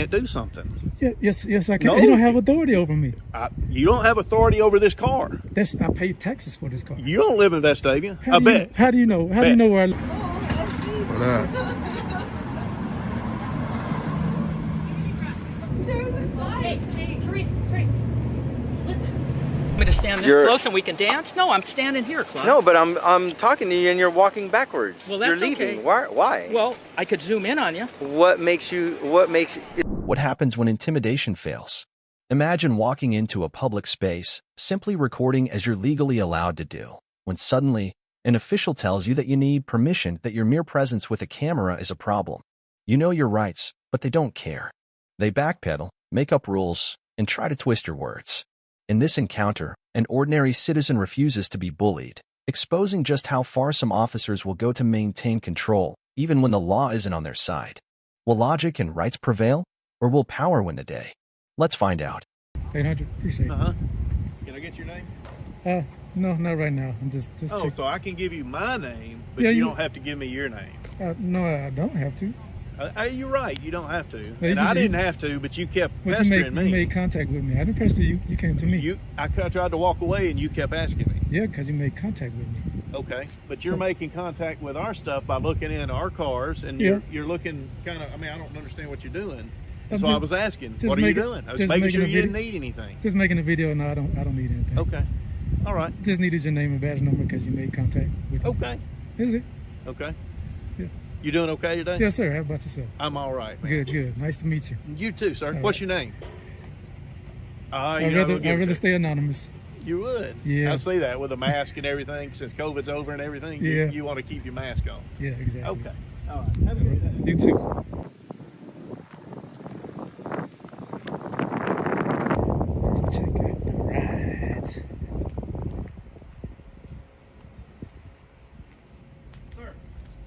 can't do something. Yeah, yes, I can. No. You don't have authority over me. You don't have authority over this car. I pay taxes for this car. You don't live in Vestavia. I bet. How do you know? How do you know where I live? What up? Hey, Trace, listen. Want me to stand this close and we can dance? No, I'm standing here, Clark. No, but I'm talking to you and you're walking backwards. Well, that's you're leaving. okay. Why? Well, I could zoom in on you. What makes What happens when intimidation fails? Imagine walking into a public space, simply recording as you're legally allowed to do, when suddenly an official tells you that you need permission, that your mere presence with a camera is a problem. You know your rights, but they don't care. They backpedal, make up rules, and try to twist your words. In this encounter, an ordinary citizen refuses to be bullied, exposing just how far some officers will go to maintain control, even when the law isn't on their side. Will logic and rights prevail, or will power win the day? Let's find out. 800, appreciate it. Can I get your name? No, not right now. I'm just checking. So I can give you my name, but Yeah, you you- don't have to give me your name. No, I don't have to. You're right. You don't have to. No, And I didn't have to, but you kept pestering me. You made contact with me. I didn't pester you. You came to me. I tried to walk away, and you kept asking me. Yeah, because you made contact with me. Okay, but you're making contact with our stuff by looking in our cars, and Yeah. you're looking kind of. I mean, I don't understand what you're doing. I'm So just- I was asking, just what are you making- doing? I was just making making sure a you didn't video. need anything. Just making a video. No, I don't need anything. Okay, all right. Just needed your name and badge number because you made contact with me. Okay, Is it? okay. Yeah. You doing okay today? Yes, sir. How about yourself? I'm all right, man. Good. Nice to meet you. You too, sir. All What's right. your name? I'd rather stay anonymous. You would. Yeah. I see that with a mask and everything. Since COVID's over and everything, Yeah. you want to keep your mask on. Yeah, exactly. Okay. All right. Have a good day. You too. Let's check out the rides. Sir,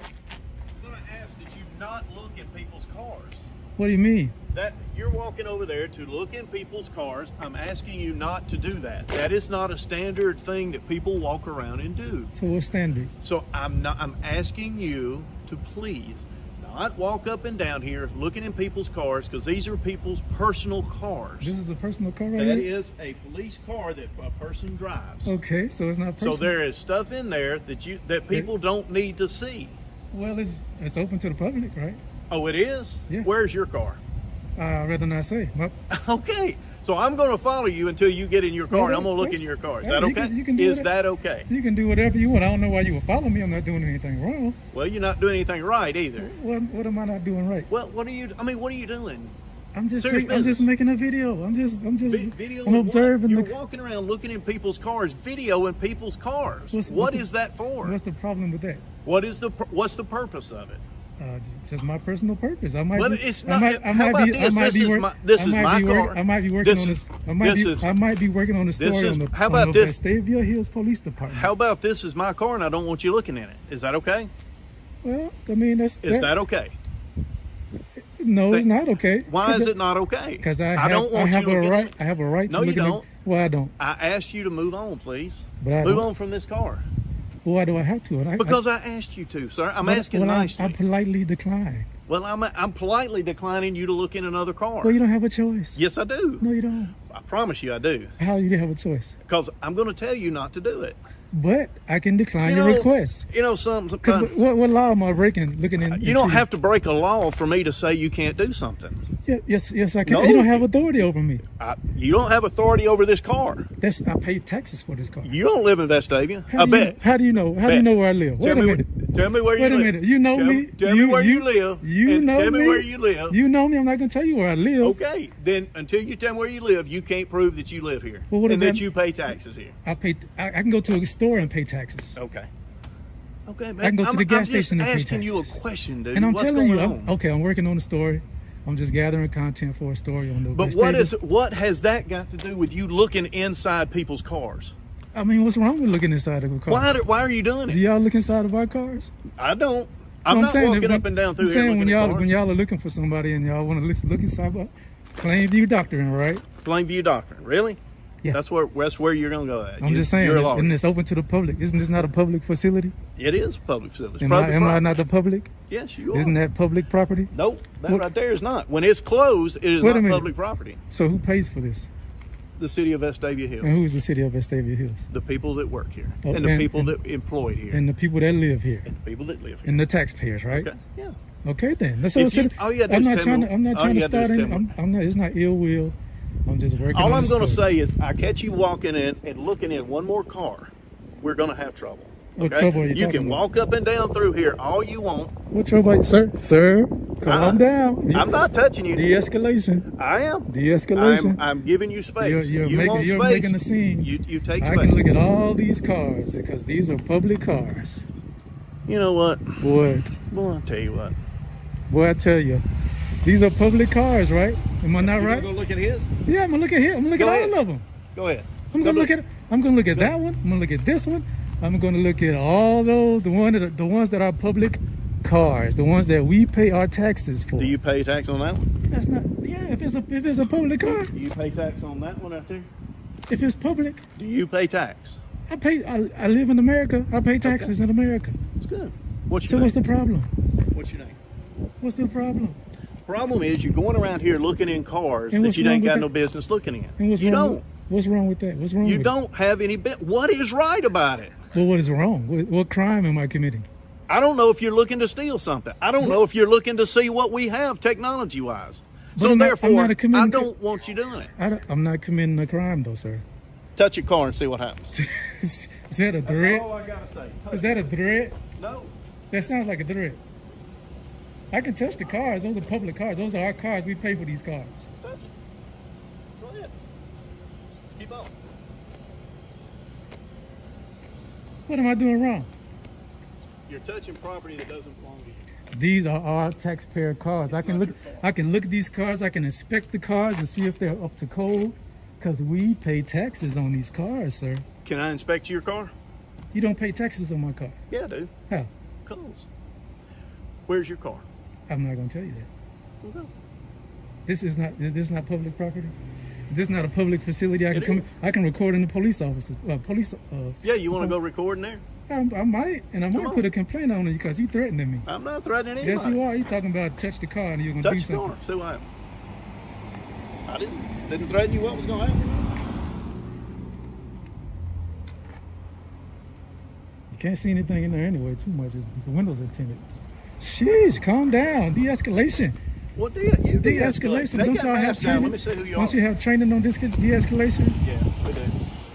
I'm going to ask that you not look in people's cars. What do you mean? That you're walking over there to look in people's cars. I'm asking you not to do that. That is not a standard thing that people walk around and do. So what's standard? So I'm asking you to please not walk up and down here looking in people's cars, because these are people's personal cars. This is a personal car right That here? is a police car that a person drives. Okay, so it's not personal. So there is stuff in there that people don't need to see. Well, it's open to the public, right? Oh, it is? Yeah. Where's your car? I'd rather not say. Okay, so I'm going to follow you until you get in your car, and I'm going to look in your car. Is that okay? You can do Is that okay? You can do whatever you want. I don't know why you would follow me. I'm not doing anything wrong. Well, you're not doing anything right either. What am I not doing right? Well, what are you doing? I'm just Serious I'm just business. making a video. I'm just Video I'm of observing what? You're walking around looking in people's cars, video in people's cars. What is that for? What's the problem with that? What's the purpose of it? Just my personal purpose. I might. Well, be, it's not. I might how be. about I might be. this is my car. I might be working This on is- this. I might be working on the story on the how about this? Vestavia Hills Police Department. How about this is my car and I don't want you looking in it? Is that okay? Well, I mean Is that okay? No, it's not okay. Why is it not okay? Because I don't want have you a looking right. at it. I have a right No, to you look don't. Well, I don't. I asked you to move on, please. But I move don't. on from this car. Why do I have to? Because I asked you to, sir. I'm asking nicely. I politely decline. Well, I'm politely declining you to look in another car. Well, you don't have a choice. Yes, I do. No, you don't. I promise you I do. How you have a choice? Because I'm going to tell you not to do it. But I can decline your request. You know something? Because what law am I breaking? Looking in. You don't have to break a law for me to say you can't do something. Yes, I can. No. You don't have authority over me. You don't have authority over this car. I pay taxes for this car. You don't live in Vestavia. I bet. How do you know? How do you know where I live? Wait a minute. Tell me where you live. Wait a minute. You know me. Tell me where you live. You know me. Tell me where you live. You know me. I'm not going to tell you where I live. Okay. Then until you tell me where you live, you can't prove that you live here. Well, what and does that that you pay taxes here. I can go to a store and pay taxes. Okay. Okay, man. I can go to the gas station and pay I'm just asking you a taxes. question, dude. And I'm What's telling going you, on? I'm working on the story. I'm just gathering content for a story on the. But what has that got to do with you looking inside people's cars? I mean, what's wrong with looking inside of a car? Why are you doing it? Do y'all look inside of our cars? I don't. I'm not walking up and down through I'm here saying looking at cars. when y'all are looking for somebody and y'all want to look inside, Plainview Doctrine, right? Plainview Doctrine, really? Yeah. That's where you're going to go at. I'm just saying, you're a lawyer. and it's open to the public. Isn't this not a public facility? It is a public facility. Am I not the public? Yes, you are. Isn't that public property? Nope, that right there is not. When it's closed, it is not public property. So who pays for this? The city of Vestavia Hills. And who is the city of Vestavia Hills? The people that work here, and the people that employed here, and the people that live here, and the people that live here, and the taxpayers, right? Okay. Yeah. Okay then. That's all you I'm not trying to start any. I'm not. It's not ill will. I'm just working. All I'm going to say is, I catch you walking in and looking in one more car, we're going to have trouble. What okay? trouble are you You talking can about? walk up and down through here all you want. What trouble, sir? Sir, calm down. I'm not touching you. De-escalation. I am. De-escalation. I'm giving you space. You're You're making a scene. You take I space. can look at all these cars because these are public cars. You know what? What? Well, I'll tell you what. Boy, I tell you, these are public cars, right? Am I not right? You gonna go look at his? Yeah, I'm gonna look at him. I'm gonna look at all of them. Go ahead. I'm gonna look at that one. I'm gonna look at this one. I'm gonna look at all those, the ones that are public cars, the ones that we pay our taxes for. Do you pay tax on that one? That's not. Yeah, if it's a public car. Do you pay tax on that one right there? If it's public. Do you pay tax? I live in America. I pay taxes in America. That's good. What's your So name? what's the problem? What's your name? What's the problem? Problem is you're going around here looking in cars And that what's you wrong ain't with got that? no business looking in. And You don't. What's wrong with that? What's wrong You with don't have any bit. What is right about it? Well, what is wrong? What crime am I committing? I don't know if you're looking to steal something. I don't know if you're looking to see what we have technology-wise. So therefore, I don't want you doing it. I'm not committing a crime, though, sir. Touch your car and see what happens. Is that a threat? That's all I gotta say. Is that a threat? No. That sounds like a threat. I can touch the cars. Those are public cars. Those are our cars. We pay for these cars. Touch it. Go ahead. Keep on. What am I doing wrong? You're touching property that doesn't belong to you. These are our taxpayer cars. I can look at these cars. I can inspect the cars and see if they're up to code, because we pay taxes on these cars, sir. Can I inspect your car? You don't pay taxes on my car. Yeah, I do. How? Cause. Where's your car? I'm not going to tell you that. Okay. This is not public property. This is not a public facility. I can record in the police officer. Yeah, you want to go record in there? I might, and I might put a complaint on you because you threatening me. I'm not threatening anybody. Yes, you are. You talking about touch the car and you're gonna do Touch the something. car. See what happens. I didn't threaten you what was gonna happen. You can't see anything in there anyway. Too much. The windows are tinted. Sheesh, calm down. De-escalation. What you de-escalation? Don't y'all have training? Let me see who you are. Don't you have training on de-escalation? Yeah, we do.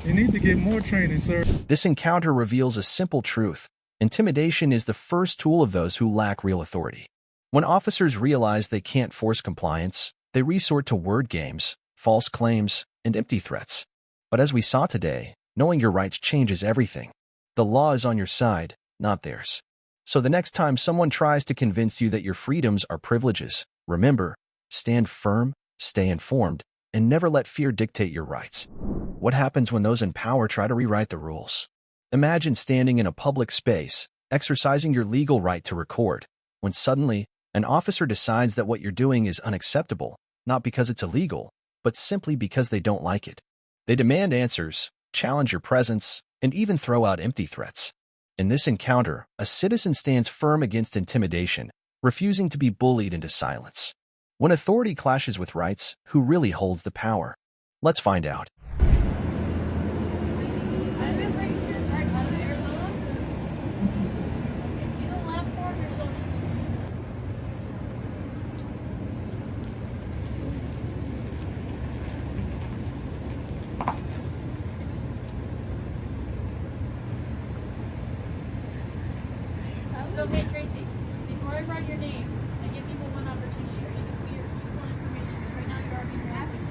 You need to get more training, sir. This encounter reveals a simple truth. Intimidation is the first tool of those who lack real authority. When officers realize they can't force compliance, they resort to word games, false claims, and empty threats. But as we saw today, knowing your rights changes everything. The law is on your side, not theirs. So the next time someone tries to convince you that your freedoms are privileges, remember, stand firm, stay informed, and never let fear dictate your rights. What happens when those in power try to rewrite the rules? Imagine standing in a public space, exercising your legal right to record, when suddenly, an officer decides that what you're doing is unacceptable, not because it's illegal, but simply because they don't like it. They demand answers, challenge your presence, and even throw out empty threats. In this encounter, a citizen stands firm against intimidation, refusing to be bullied into silence. When authority clashes with rights, who really holds the power? Let's find out. So, hey, Tracy, before I write your name, I give people one opportunity. Are you clear for information? Right now, you are being absent.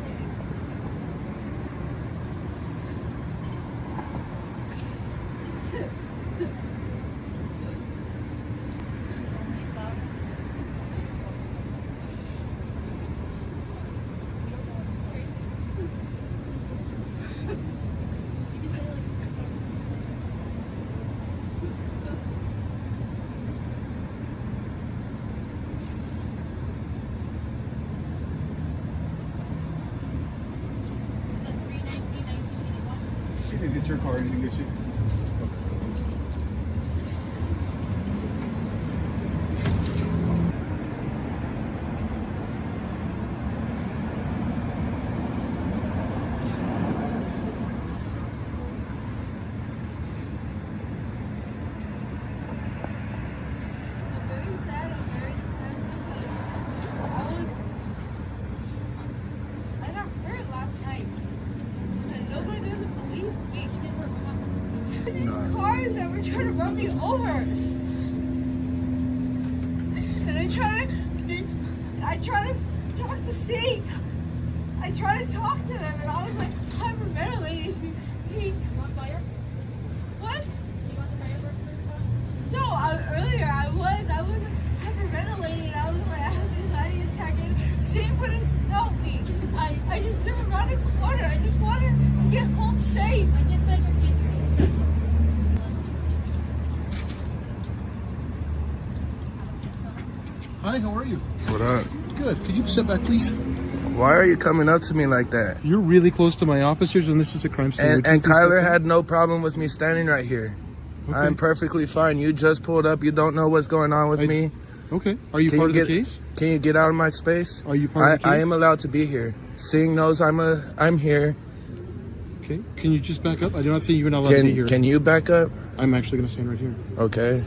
It's your car. Anything gets you? Cars that were trying to run me over, and I try to talk to see. I try to talk to them, and I was like hyperventilating. You want fire? What? Do you want the fire burger? No, earlier I was like hyperventilating. I was like, I have an anxiety attack, and Steve wouldn't help me. I just never around a corner. I just wanted to get home safe. I just met your kid. Hi, how are you? What up? Good. Could you step back, please? Why are you coming up to me like that? You're really close to my officers, and this is a crime scene. And Kyler had no problem with me standing right here. Okay. I'm perfectly fine. You just pulled up. You don't know what's going on with me. Okay. Are you part of the case? Can you get out of my space? Are you part of the case? I am allowed to be here. Singh knows I'm here. Okay. Can you just back up? I do not see you're not allowed to be here. Can you back up? I'm actually going to stand right here. Okay.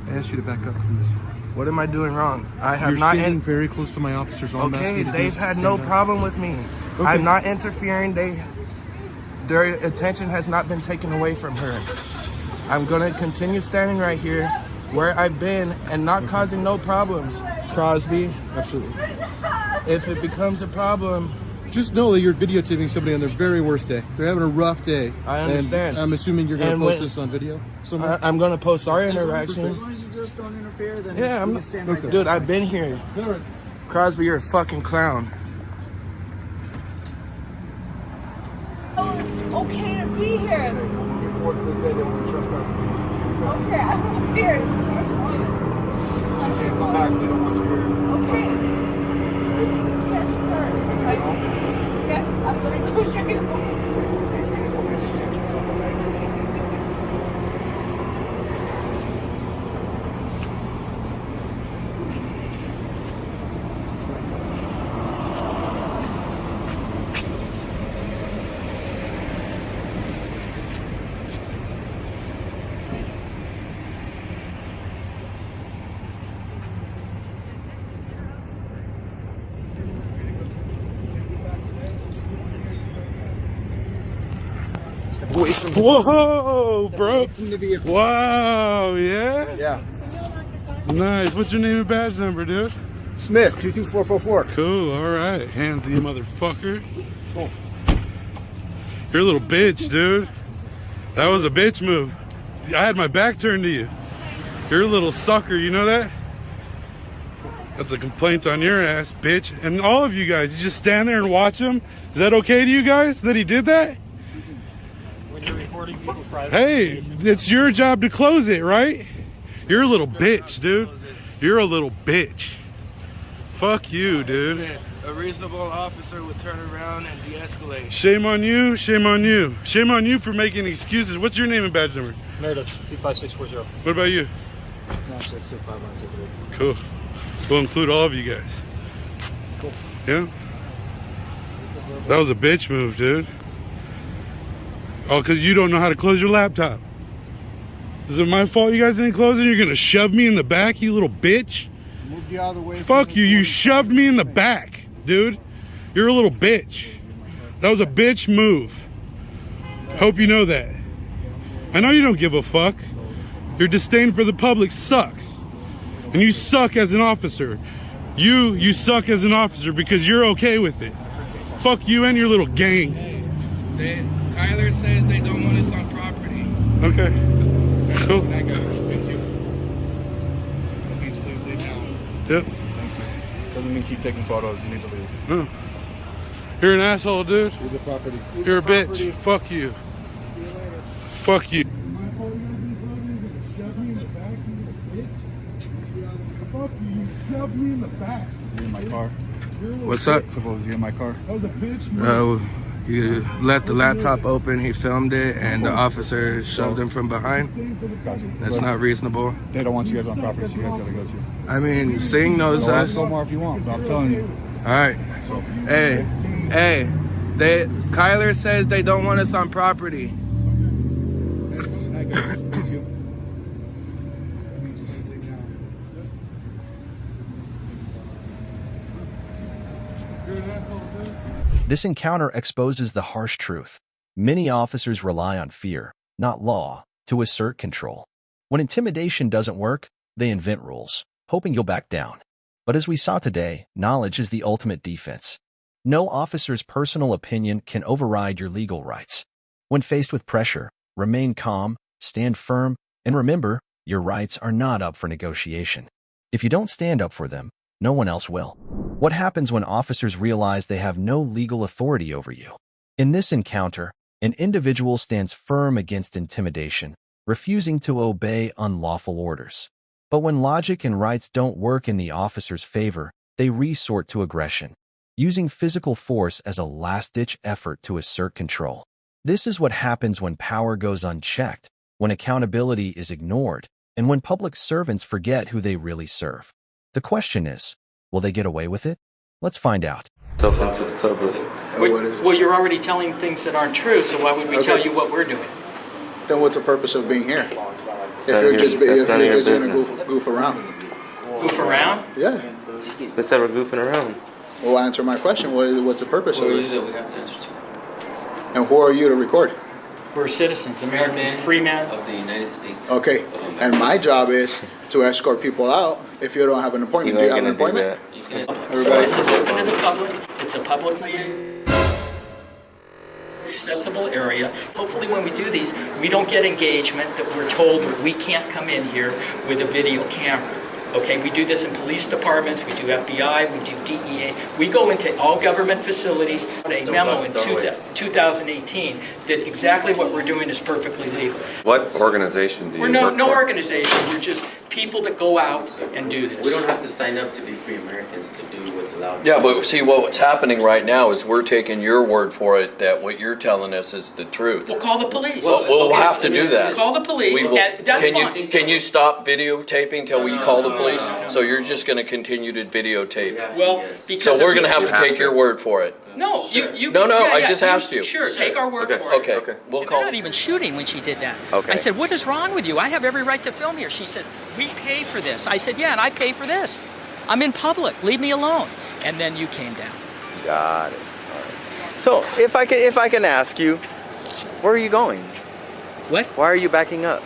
I asked you to back up, please. What am I doing wrong? I have You're not. You're standing very close to my officers. All okay, they've had no problem with me. Okay. I'm not interfering. Their attention has not been taken away from her. I'm gonna continue standing right here where I've been and not causing no problems. Crosby. Absolutely. If it becomes a problem, just know that you're videotaping somebody on their very worst day. They're having a rough day. I understand. And I'm assuming you're going to post this on video somewhere? I'm going to post our interaction. As long as you just don't interfere, then yeah, you can stand right there. Dude, I've been here. Right. Crosby, you're a fucking clown. Oh, okay to be here. Looking forward to this day that we're trespassing. Okay, I'm here. Okay, come back. They don't want you here. Okay. Yes, sir. Yes, I'm gonna go straight home. Whoa, bro. Wow, yeah? Yeah. Nice. What's your name and badge number, dude? Smith, 22444. Cool, all right. Hands to you, motherfucker. Cool. You're a little bitch, dude. That was a bitch move. I had my back turned to you. You're a little sucker, you know that? That's a complaint on your ass, bitch. And all of you guys, you just stand there and watch him? Is that okay to you guys that he did that? When you're recording people privately. Hey, it's your job to close it, right? You're a little bitch, dude. You're a little bitch. Fuck you, dude. Smith, a reasonable officer would turn around and de-escalate. Shame on you, shame on you. Shame on you for making excuses. What's your name and badge number? Meredith, 25640. What about you? It's 25123. Cool. We'll include all of you guys. Cool. Yeah? That was a bitch move, dude. Oh, because you don't know how to close your laptop. Is it my fault you guys didn't close it? You're going to shove me in the back, you little bitch? Moved you out of the way. Fuck you. You shoved me in the back, dude. You're a little bitch. That was a bitch move. Hope you know that. I know you don't give a fuck. Your disdain for the public sucks. And you suck as an officer. You suck as an officer because you're okay with it. Fuck you and your little gang. Hey, Kyler says they don't want us on property. Okay. Cool. Thank you. Please leave now. Yep. Thank you. Doesn't mean keep taking photos. You need to leave. Oh. You're an asshole, dude. Leave the property. You're a bitch. Fuck you. Fuck you. Fuck you. You shoved me in the back. Is he in my car? What's up? Suppose he in my car? That was a bitch move. You left the laptop open, he filmed it, and the officer shoved him from behind. That's not reasonable. They don't want you guys on property, so you guys gotta go too. I mean, Singh knows Go us. ask Omar if you want, but I'm telling you. All right. Hey, Kyler says they don't want us on property. This encounter exposes the harsh truth. Many officers rely on fear, not law, to assert control. When intimidation doesn't work, they invent rules, hoping you'll back down. But as we saw today, knowledge is the ultimate defense. No officer's personal opinion can override your legal rights. When faced with pressure, remain calm, stand firm, and remember, your rights are not up for negotiation. If you don't stand up for them, no one else will. What happens when officers realize they have no legal authority over you? In this encounter, an individual stands firm against intimidation, refusing to obey unlawful orders. But when logic and rights don't work in the officer's favor, they resort to aggression, using physical force as a last-ditch effort to assert control. This is what happens when power goes unchecked, when accountability is ignored, and when public servants forget who they really serve. The question is, will they get away with it? Let's find out. Open to the public. Well, you're already telling things that aren't true, so why would we tell you what we're doing? Then what's the purpose of being here? If you're just gonna goof around. Goof around? Yeah. Let's have her goofing around. Well, answer my question. What's the purpose of What it? is it we have to answer to? And who are you to record? We're citizens, American free men Of the United States. Okay. And my job is to escort people out. If you don't have an appointment, do you have an appointment? Everybody. This is open to the public. It's a publicly accessible area. Hopefully when we do these, we don't get engagement that we're told we can't come in here with a video camera. Okay, we do this in police departments, we do FBI, we do DEA. We go into all government facilities. A memo in 2018 that exactly what we're doing is perfectly legal. What organization do you We're work no for? organization, we're just people that go out and do this. We don't have to sign up to be free Americans to do what's allowed. Yeah, but see, what's happening right now is we're taking your word for it that what you're telling us is the truth. We'll call the police. Well, we'll have to do that. Call the police, We will. and that's fine. Can you stop videotaping till we call the police? So you're just going to continue to videotape? Well, because So we're of going to have to take your word for it. No, you. No, yeah, I just asked you. Sure, take our word for it. Okay. We'll They're call. not even shooting when she did that. Okay. I said, what is wrong with you? I have every right to film here. She says, we pay for this. I said, yeah, and I pay for this. I'm in public. Leave me alone. And then you came down. Got it. All right. So if I can ask you, where are you going? What? Why are you backing up?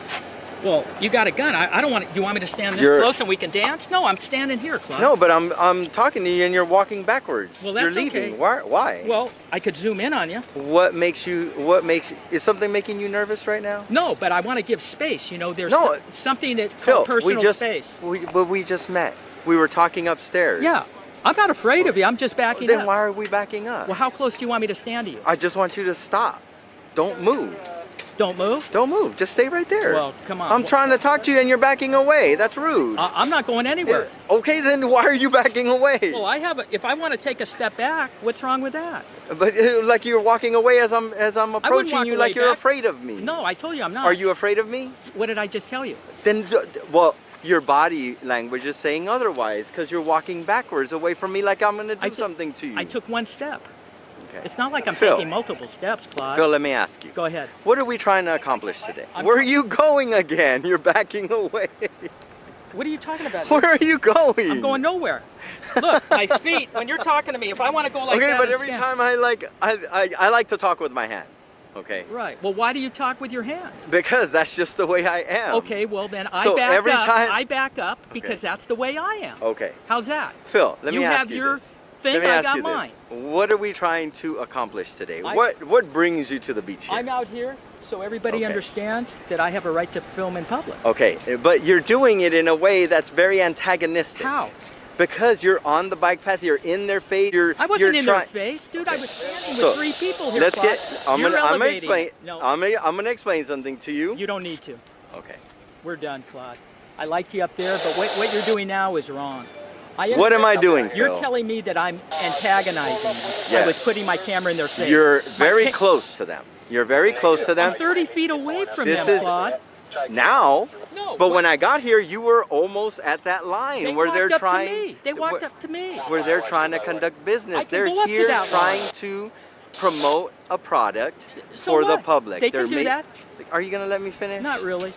Well, you got a gun. I don't want. You want me to stand this close and we can dance? No, I'm standing here, Claude. No, but I'm talking to you and you're walking backwards. Well, that's you're leaving. okay. Why? Well, I could zoom in on you. Is something making you nervous right now? No, but I want to give space. You know, there's something that's Phil, called personal space. We just met. We were talking upstairs. Yeah. I'm not afraid of you. I'm just backing up. Then why are we backing up? Well, how close do you want me to stand to you? I just want you to stop. Don't move. Don't move? Don't move. Just stay right there. Well, come on. I'm trying to talk to you and you're backing away. That's rude. I'm not going anywhere. Okay, then why are you backing away? Well, if I want to take a step back, what's wrong with that? But like you're walking away as I'm approaching you, like you're afraid of me. No, I told you I'm not. Are you afraid of me? What did I just tell you? Then, well, your body language is saying otherwise because you're walking backwards away from me like I'm going to do something to you. I took one step. Okay. It's not like I'm Phil. taking multiple steps, Claude. Phil, let me ask you. Go ahead. What are we trying to accomplish today? Where are you going again? You're backing away. What are you talking about? Where are you going? I'm going nowhere. Look, my feet, when you're talking to me, if I want to go like that. Okay, but every time I like to talk with my hands. Okay. Right. Well, why do you talk with your hands? Because that's just the way I am. Okay, well then I back up because that's the way I am. Okay. How's that? Phil, let me ask you your this. thing, Let me I ask got you mine. this. What are we trying to accomplish today? What brings you to the beach here? I'm out here so everybody understands that I have a right to film in public. Okay, but you're doing it in a way that's very antagonistic. How? Because you're on the bike path, you're in their face. I wasn't in their face, dude. I was standing with 3 people here. Let's Claude. I'm gonna explain. No. I'm gonna explain something to you. You don't need to. Okay. We're done, Claude. I liked you up there, but what you're doing now is wrong. What am I doing, You're Phil? telling me that I'm antagonizing them. Yes. I was putting my camera in their face. You're very close to them. You're very close to them. I'm 30 feet away from This them, is Claude. now. No, but when I got here, you were almost at that line They where walked they're up trying. to me. They walked up to me. Where they're trying to conduct business. I can They're go up to here that trying line. to promote a product So for the what? public. They can They're do that. Are you gonna let me finish? Not really.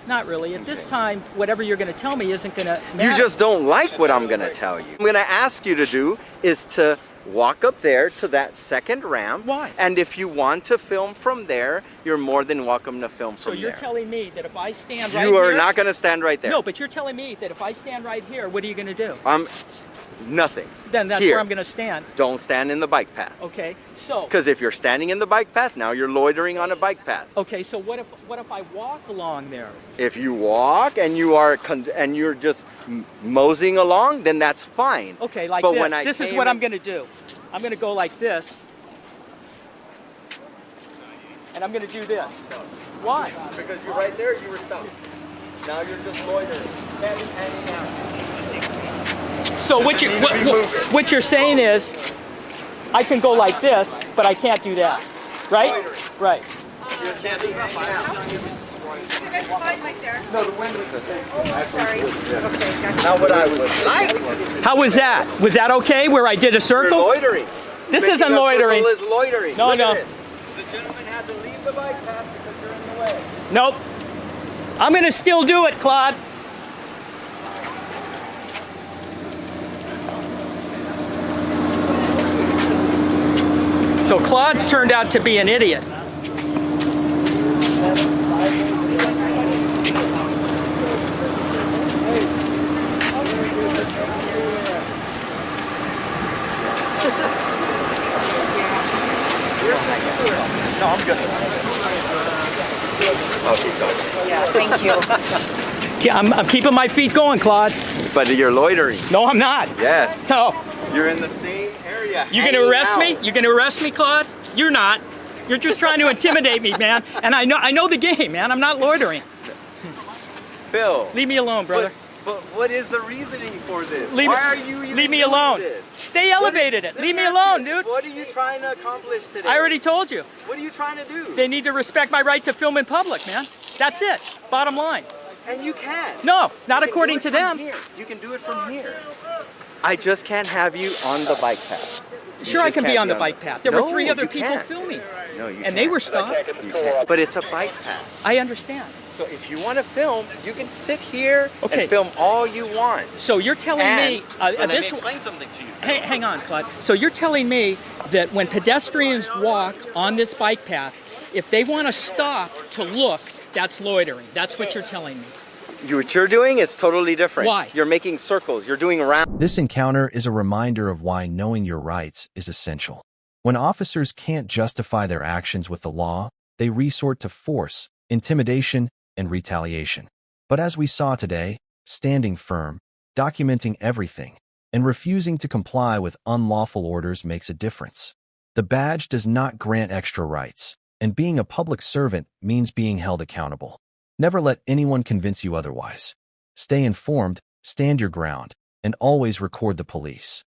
Not really. At this time, whatever you're going to tell me isn't going to matter. You just don't like what I'm gonna tell you. What I'm gonna ask you to do is to walk up there to that second ramp. Why? And if you want to film from there, you're more than welcome to film So from you're there. telling me that if I stand right You are here... not gonna stand right there. No, but you're telling me that if I stand right here, what are you going to do? Nothing. Then that's Here. where I'm going to stand. Don't stand in the bike path. Okay, so... Because if you're standing in the bike path, now you're loitering on a bike path. Okay, so what if I walk along there? If you walk and you're just moseying along, then that's fine. Okay, like but this. When I This is came what I'm in- going to do. I'm going to go like this. And I'm going to do this. Why? Because you're right there, you were stopped. Now you're just loitering, standing, hanging out. So what you're saying is, I can go like this, but I can't do that, right? Right. You're standing, hanging out. You guys fine right there? No, the window's okay. Oh, sorry. Okay, gotcha. Now what I would like. How was that? Was that okay where I did a circle? You're loitering. This Making isn't a loitering. circle is loitering. No, Look no. at this. The gentleman had to leave the bike path because you're in the way. Nope. I'm going to still do it, Claude. So Claude turned out to be an idiot. No, I'm good. Yeah, thank you. I'm keeping my feet going, Claude. But you're loitering. No, I'm not. Yes. No. You're in the same area. You gonna arrest me? You gonna arrest me, Claude? You're not. You're just trying to intimidate me, man. And I know the game, man. I'm not loitering. Phil. Leave me alone, brother. But what is the reasoning for this? Leave Why are you even leave me doing alone. this? They elevated it. Leave me alone, dude. What are you trying to accomplish today? I already told you. What are you trying to do? They need to respect my right to film in public, man. That's it. Bottom line. And you can. No, not You can according do to it from them. here. You can do it from here. I just can't have you on the bike path. You Sure, I just can be can't on the bike path. There No, were 3 other you people can't. filming. No, you And they can't. were stopped. You can't. But it's a bike path. I understand. So if you want to film, you can sit here Okay. and film all you want. So you're telling me But let me this. explain something to you. Hey, hang on, Claude. So you're telling me that when pedestrians walk on this bike path, if they want to stop to look, that's loitering. That's what you're telling me. What you're doing is totally different. Why? You're making circles. You're doing round. This encounter is a reminder of why knowing your rights is essential. When officers can't justify their actions with the law, they resort to force, intimidation, and retaliation. But as we saw today, standing firm, documenting everything, and refusing to comply with unlawful orders makes a difference. The badge does not grant extra rights, and being a public servant means being held accountable. Never let anyone convince you otherwise. Stay informed, stand your ground, and always record the police.